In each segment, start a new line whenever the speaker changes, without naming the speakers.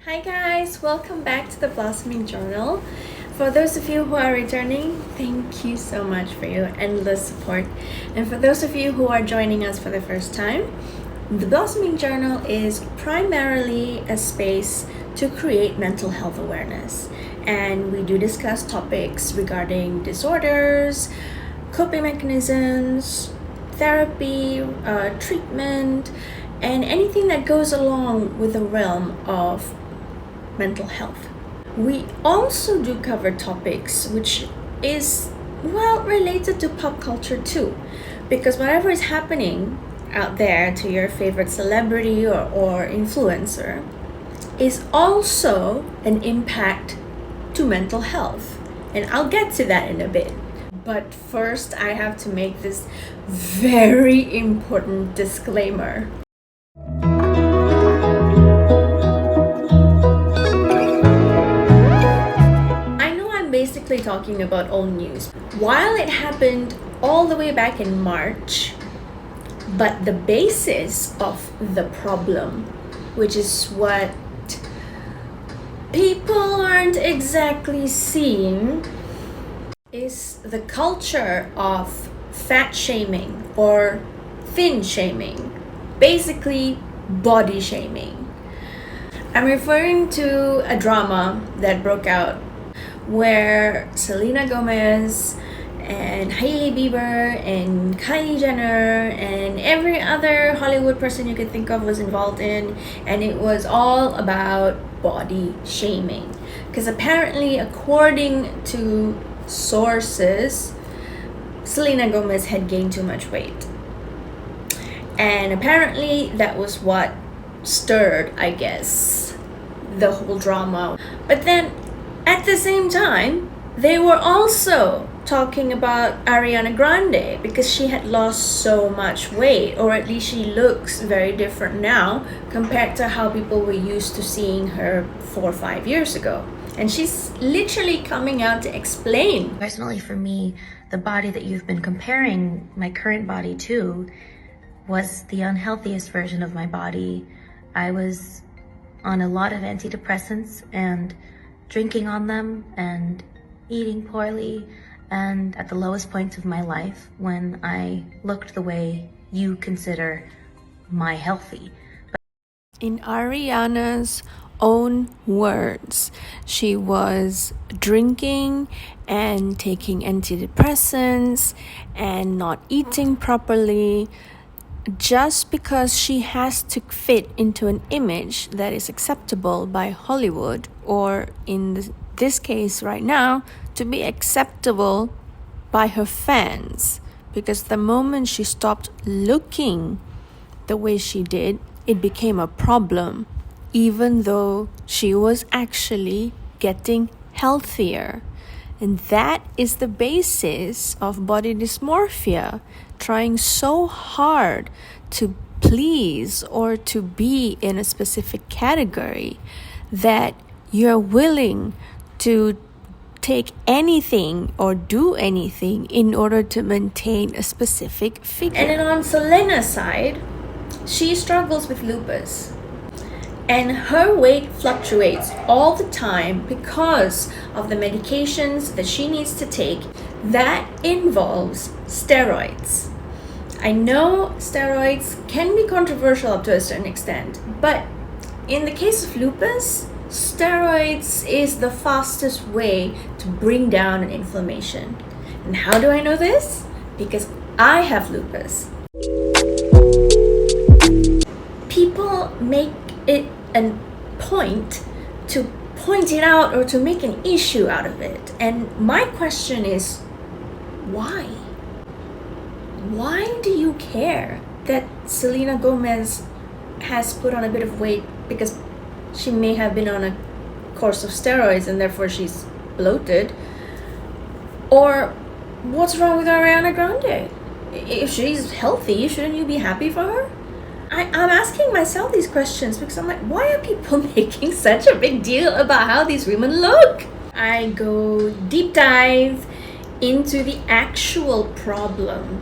Hi guys, welcome back to the Blossoming Journal. For those of you who are returning, thank you so much for your endless support. And for those of you who are joining us for the first time, the Blossoming Journal is primarily a space to create mental health awareness. And we do discuss topics regarding disorders, coping mechanisms, therapy, treatment, and anything that goes along with the realm of mental health. We also do cover topics which is related to pop culture too, because whatever is happening out there to your favorite celebrity or influencer is also an impact to mental health, and I'll get to that in a bit. But first I have to make this very important disclaimer. Basically talking about old news. While it happened all the way back in March, but the basis of the problem, which is what people aren't exactly seeing, is the culture of fat shaming or thin shaming, basically body shaming. I'm referring to a drama that broke out where Selena Gomez and Hailey Bieber and Kylie Jenner and every other Hollywood person you could think of was involved in, and it was all about body shaming. Because apparently, according to sources, Selena Gomez had gained too much weight. And apparently that was what stirred, I guess, the whole drama. But then at the same time, they were also talking about Ariana Grande because she had lost so much weight, or at least she looks very different now compared to how people were used to seeing her 4 or 5 years ago. And she's literally coming out to explain.
Personally, for me, the body that you've been comparing my current body to was the unhealthiest version of my body. I was on a lot of antidepressants and drinking on them and eating poorly, and at the lowest point of my life when I looked the way you consider my healthy.
In Ariana's own words, she was drinking and taking antidepressants and not eating properly just because she has to fit into an image that is acceptable by Hollywood, or in this case right now, to be acceptable by her fans. Because the moment she stopped looking the way she did, it became a problem, even though she was actually getting healthier. And that is the basis of body dysmorphia, trying so hard to please or to be in a specific category that you're willing to take anything or do anything in order to maintain a specific figure. And then on Selena's side, she struggles with lupus. And her weight fluctuates all the time because of the medications that she needs to take that involves steroids. I know steroids can be controversial up to a certain extent, but in the case of lupus, steroids is the fastest way to bring down an inflammation. And how do I know this? Because I have lupus. People make it a point to point it out or to make an issue out of it. And my question is, why? Why do you care that Selena Gomez has put on a bit of weight because she may have been on a course of steroids and therefore she's bloated? Or what's wrong with Ariana Grande? If she's healthy, shouldn't you be happy for her? I'm asking myself these questions because I'm like, why are people making such a big deal about how these women look? I go deep dive into the actual problem.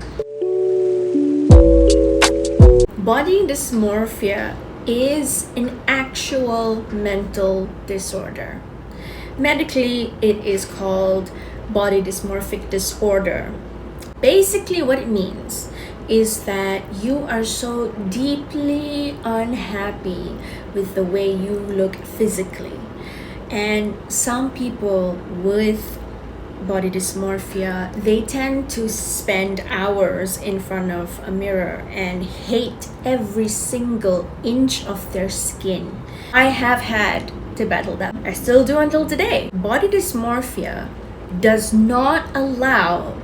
Body dysmorphia is an actual mental disorder. Medically, it is called body dysmorphic disorder. Basically, what it means is that you are so deeply unhappy with the way you look physically. And some people with body dysmorphia, they tend to spend hours in front of a mirror and hate every single inch of their skin. I have had to battle that. I still do until today. Body dysmorphia does not allow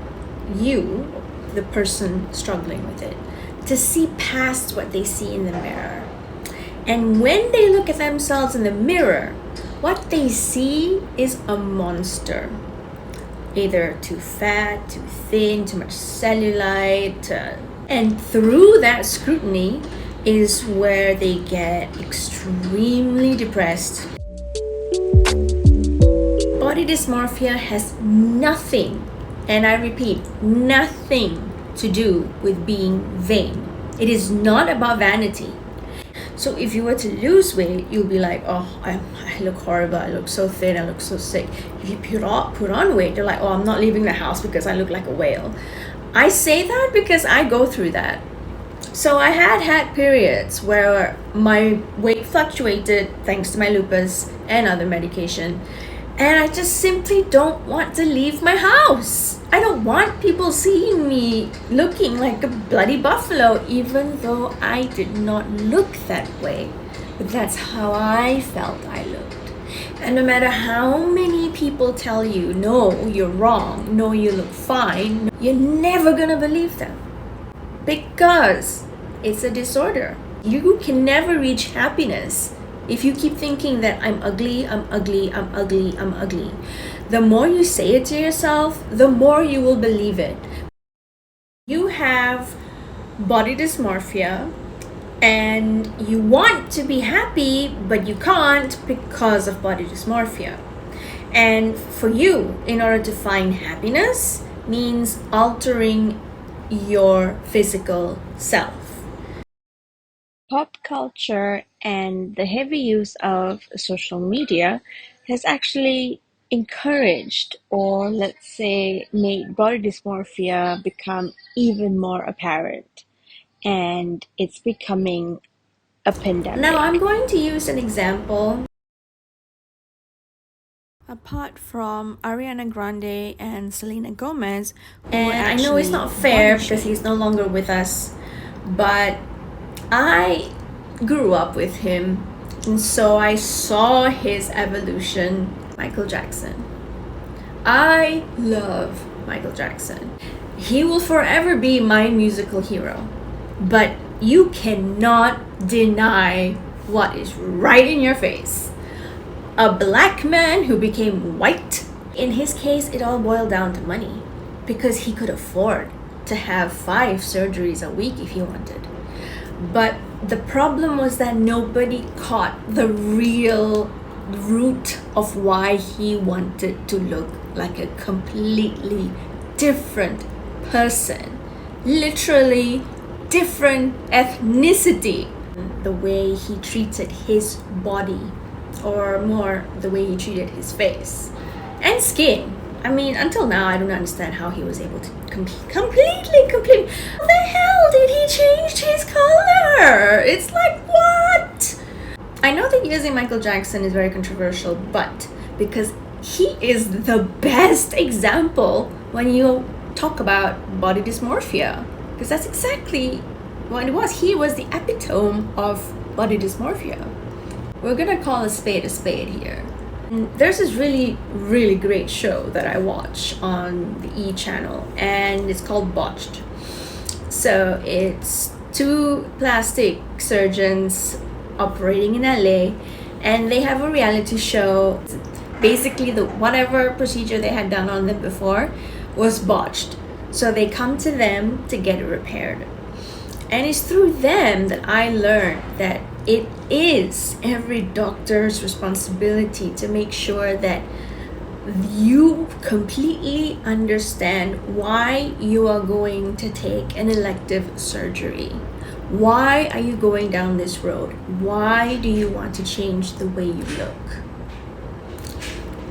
you, the person struggling with it, to see past what they see in the mirror. And when they look at themselves in the mirror, what they see is a monster. Either too fat, too thin, too much cellulite. And through that scrutiny is where they get extremely depressed. Body dysmorphia has nothing, and I repeat, nothing to do with being vain. It is not about vanity. So if you were to lose weight, you'll be like, oh, I look horrible, I look so thin, I look so sick. If you put on weight, you're like, oh, I'm not leaving the house because I look like a whale. I say that because I go through that. So I had periods where my weight fluctuated thanks to my lupus and other medication. And I just simply don't want to leave my house. I don't want people seeing me looking like a bloody buffalo, even though I did not look that way. But that's how I felt I looked. And no matter how many people tell you, no, you're wrong, no, you look fine, you're never gonna believe them. Because it's a disorder. You can never reach happiness if you keep thinking that I'm ugly, I'm ugly, I'm ugly, I'm ugly. The more you say it to yourself, the more you will believe it. You have body dysmorphia and you want to be happy, but you can't because of body dysmorphia. And for you, in order to find happiness, means altering your physical self. Pop culture and the heavy use of social media has actually encouraged, or let's say made, body dysmorphia become even more apparent, and it's becoming a pandemic. Now I'm going to use an example. Apart from Ariana Grande and Selena Gomez, and I know it's not fair because he's no longer with us, but I grew up with him, and so I saw his evolution. Michael Jackson. I love Michael Jackson. He will forever be my musical hero. But you cannot deny what is right in your face. A black man who became white. In his case, it all boiled down to money, because he could afford to have 5 surgeries a week if he wanted. But the problem was that nobody caught the real root of why he wanted to look like a completely different person. Literally different ethnicity. The way he treated his body, or more, the way he treated his face and skin. I mean, until now, I don't understand how he was able to completely. How the hell did he change his color? It's like, what? I know that using Michael Jackson is very controversial, but because he is the best example when you talk about body dysmorphia, because that's exactly what it was. He was the epitome of body dysmorphia. We're gonna call a spade here. There's this really great show that I watch on the E channel, and it's called BOTCHED. So it's 2 plastic surgeons operating in LA, and they have a reality show. Basically, whatever procedure they had done on them before was botched. So they come to them to get it repaired. And it's through them that I learned that it is every doctor's responsibility to make sure that you completely understand why you are going to take an elective surgery. Why are you going down this road? Why do you want to change the way you look?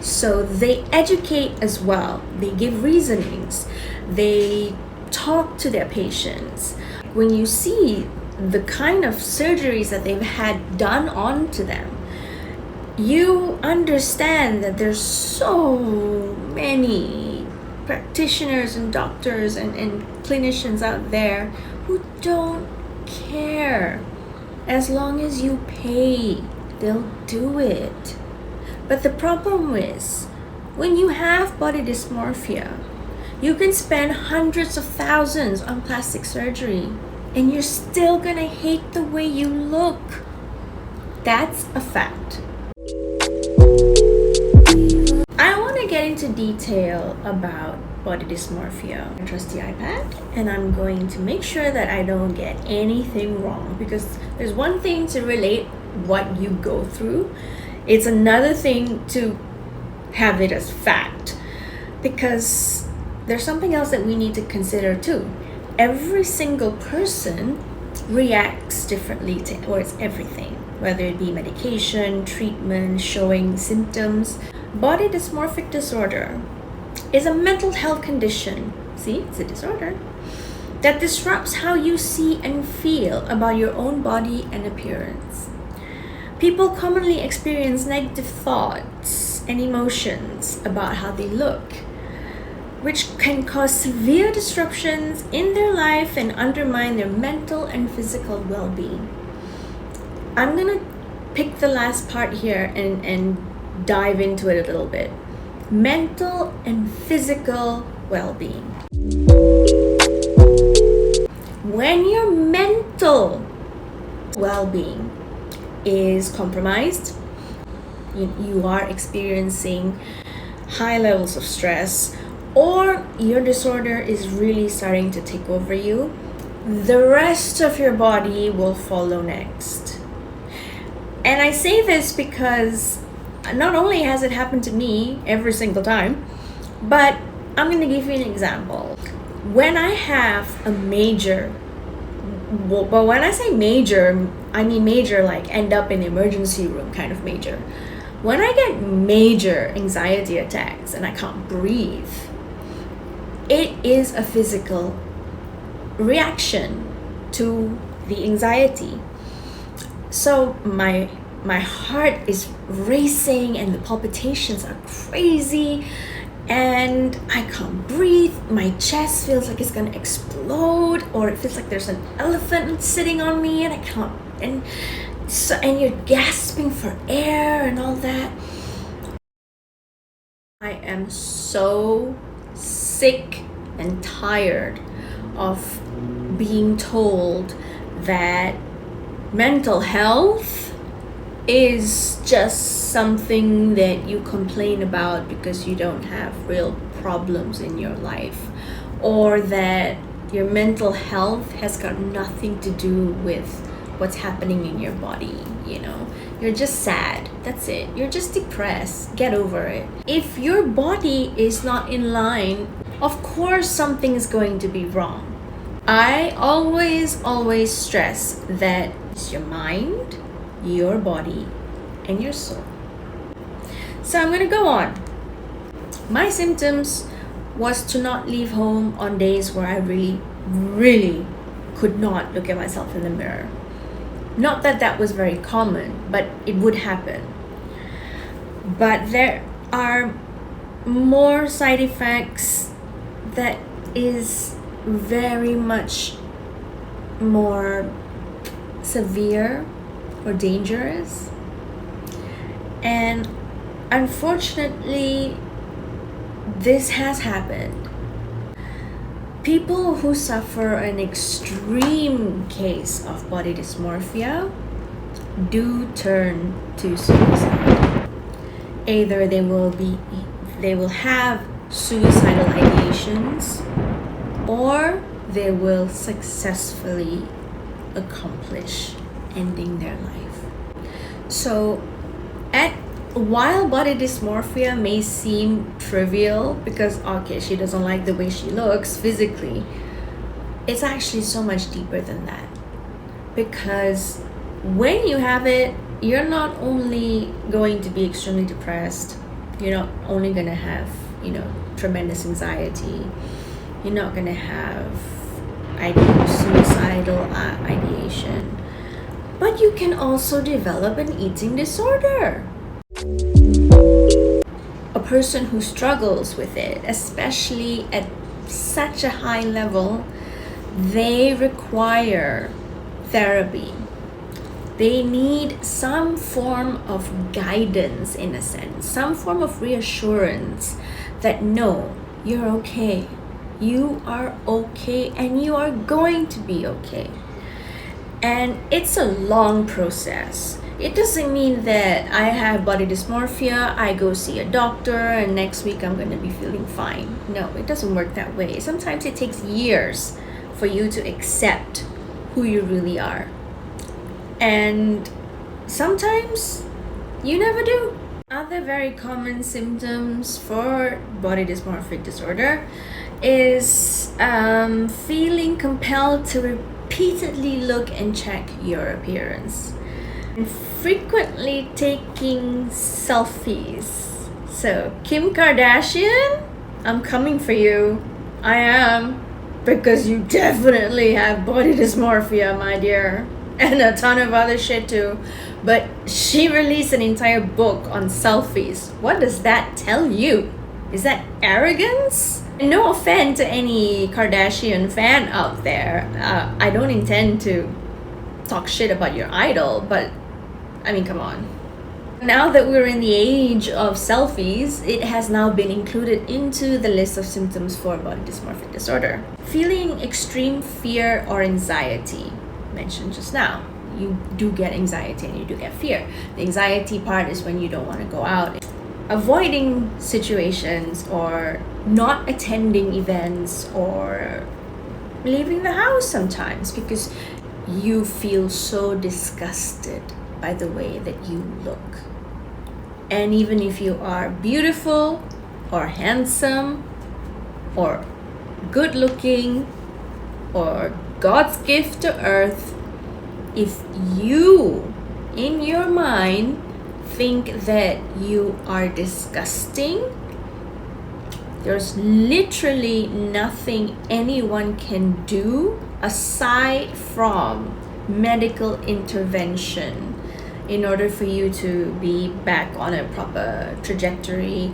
So they educate as well. They give reasonings. They talk to their patients. When you see the kind of surgeries that they've had done onto them, you understand that there's so many practitioners and doctors and clinicians out there who don't care. As long as you pay, they'll do it. But the problem is, when you have body dysmorphia, you can spend hundreds of thousands on plastic surgery and you're still gonna hate the way you look. That's a fact. I want to get into detail about body dysmorphia. I trust the iPad and I'm going to make sure that I don't get anything wrong, because there's one thing to relate what you go through. It's another thing to have it as fact, because there's something else that we need to consider too. Every single person reacts differently towards everything, whether it be medication, treatment, showing symptoms. Body dysmorphic disorder is a mental health condition, see, it's a disorder, that disrupts how you see and feel about your own body and appearance. People commonly experience negative thoughts and emotions about how they look, which can cause severe disruptions in their life and undermine their mental and physical well-being. I'm gonna pick the last part here and dive into it a little bit. Mental and physical well-being. When your mental well-being is compromised, you are experiencing high levels of stress, or your disorder is really starting to take over you, the rest of your body will follow next. And I say this because not only has it happened to me every single time, but I'm going to give you an example. When I have a major, but when I say major, I mean major like end up in the emergency room kind of major. When I get major anxiety attacks and I can't breathe, it is a physical reaction to the anxiety. So my heart is racing and the palpitations are crazy and I can't breathe. My chest feels like it's gonna explode, or it feels like there's an elephant sitting on me and I can't, and you're gasping for air and all that. I am so sick and tired of being told that mental health is just something that you complain about because you don't have real problems in your life, or that your mental health has got nothing to do with what's happening in your body. You're just sad, that's it. You're just depressed, get over it. If your body is not in line, of course something's going to be wrong. I always stress that it's your mind, your body, and your soul. So I'm gonna go on. My symptoms was to not leave home on days where I really could not look at myself in the mirror. Not that that was very common, but it would happen. But there are more side effects that is very much more severe or dangerous. And unfortunately, this has happened. People who suffer an extreme case of body dysmorphia do turn to suicide. Either they will have suicidal ideations, or they will successfully accomplish ending their life. So while body dysmorphia may seem trivial because she doesn't like the way she looks physically, it's actually so much deeper than that. because when you have it, you're not only going to be extremely depressed, you're not only going to have, tremendous anxiety, you're not going to have suicidal ideation, but you can also develop an eating disorder. A person who struggles with it, especially at such a high level, they require therapy. They need some form of guidance, in a sense, some form of reassurance that no, you're okay. You are okay and you are going to be okay. And it's a long process. It doesn't mean that I have body dysmorphia, I go see a doctor, and next week I'm going to be feeling fine. No, it doesn't work that way. Sometimes it takes years for you to accept who you really are. And sometimes you never do. Other very common symptoms for body dysmorphic disorder is feeling compelled to repeatedly look and check your appearance, and frequently taking selfies. So, Kim Kardashian, I'm coming for you. I am, because you definitely have body dysmorphia, my dear, and a ton of other shit too. But she released an entire book on selfies. What does that tell you? Is that arrogance? No offense to any Kardashian fan out there. I don't intend to talk shit about your idol, but I mean, come on. Now that we're in the age of selfies, it has now been included into the list of symptoms for body dysmorphic disorder. Feeling extreme fear or anxiety, mentioned just now. You do get anxiety and you do get fear. The anxiety part is when you don't want to go out. Avoiding situations or not attending events or leaving the house sometimes because you feel so disgusted by the way that you look. And even if you are beautiful or handsome or good looking or God's gift to earth, if you in your mind think that you are disgusting, there's literally nothing anyone can do aside from medical intervention in order for you to be back on a proper trajectory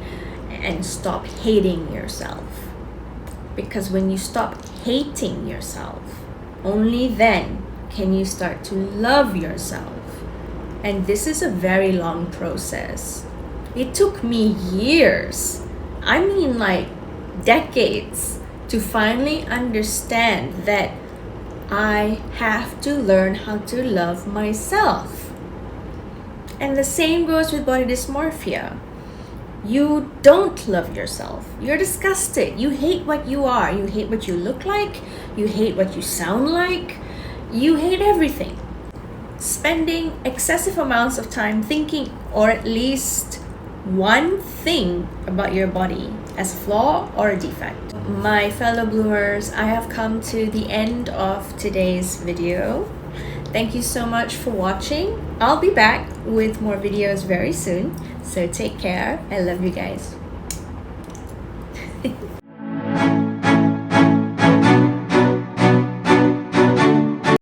and stop hating yourself. Because when you stop hating yourself, only then can you start to love yourself. And this is a very long process. It took me years, I mean like decades, to finally understand that I have to learn how to love myself. And the same goes with body dysmorphia. You don't love yourself. You're disgusted. You hate what you are. You hate what you look like. You hate what you sound like. You hate everything. Spending excessive amounts of time thinking, or at least one thing about your body as a flaw or a defect. My fellow bloomers, I have come to the end of today's video. Thank you so much for watching. I'll be back with more videos very soon. So take care. I love you guys.